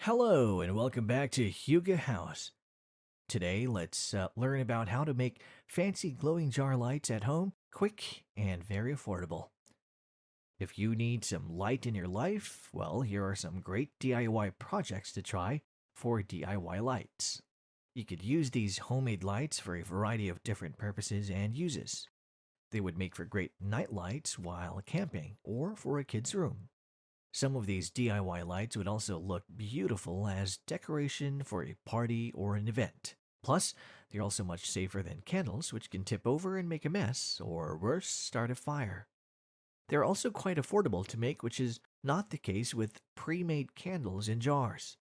Hello and welcome back to Huga House. Today, let's learn about how to make fancy glowing jar lights at home, quick and very affordable. If you need some light in your life, well, here are some great DIY projects to try for DIY lights. You could use these homemade lights for a variety of different purposes and uses. They would make for great night lights while camping or for a kid's room. Some of these DIY lights would also look beautiful as decoration for a party or an event. Plus, they're also much safer than candles, which can tip over and make a mess, or worse, start a fire. They're also quite affordable to make, which is not the case with pre-made candles in jars.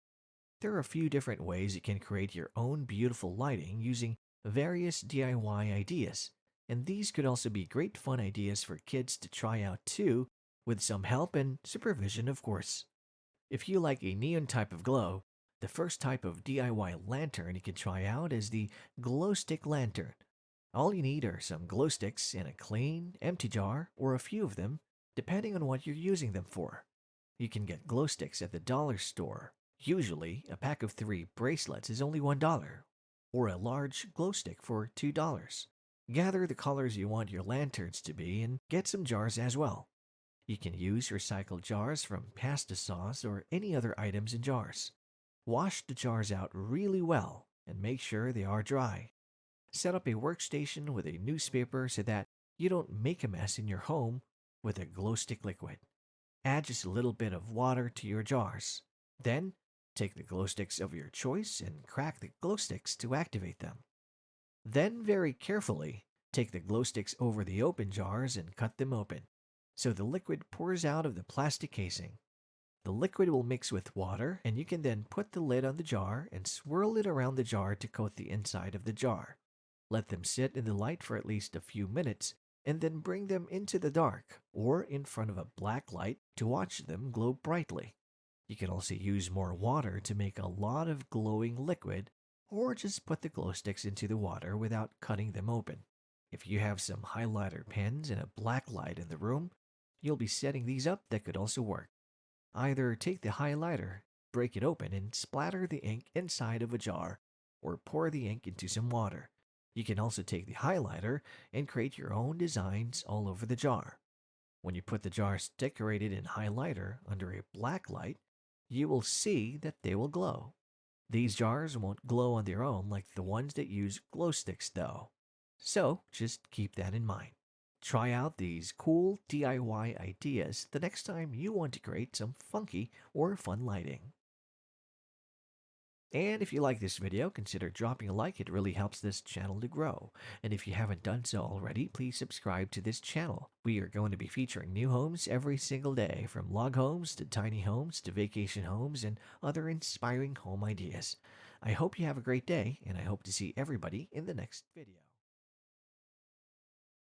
There are a few different ways you can create your own beautiful lighting using various DIY ideas, and these could also be great fun ideas for kids to try out too, with some help and supervision, of course. If you like a neon type of glow, the first type of DIY lantern you can try out is the glow stick lantern. All you need are some glow sticks in a clean, empty jar, or a few of them, depending on what you're using them for. You can get glow sticks at the dollar store. Usually, a pack of 3 bracelets is only $1, or a large glow stick for $2. Gather the colors you want your lanterns to be and get some jars as well. You can use recycled jars from pasta sauce or any other items in jars. Wash the jars out really well and make sure they are dry. Set up a workstation with a newspaper so that you don't make a mess in your home with a glow stick liquid. Add just a little bit of water to your jars. Then, take the glow sticks of your choice and crack the glow sticks to activate them. Then, very carefully, take the glow sticks over the open jars and cut them open, so the liquid pours out of the plastic casing. The liquid will mix with water, and you can then put the lid on the jar and swirl it around the jar to coat the inside of the jar. Let them sit in the light for at least a few minutes, and then bring them into the dark or in front of a black light to watch them glow brightly. You can also use more water to make a lot of glowing liquid, or just put the glow sticks into the water without cutting them open. If you have some highlighter pens and a black light in the room, you'll be setting these up that could also work. Either take the highlighter, break it open, and splatter the ink inside of a jar, or pour the ink into some water. You can also take the highlighter and create your own designs all over the jar. When you put the jars decorated in highlighter under a black light, you will see that they will glow. These jars won't glow on their own like the ones that use glow sticks though. So just keep that in mind. Try out these cool DIY ideas the next time you want to create some funky or fun lighting. And if you like this video, consider dropping a like. It really helps this channel to grow. And if you haven't done so already, please subscribe to this channel. We are going to be featuring new homes every single day, from log homes to tiny homes to vacation homes and other inspiring home ideas. I hope you have a great day, and I hope to see everybody in the next video.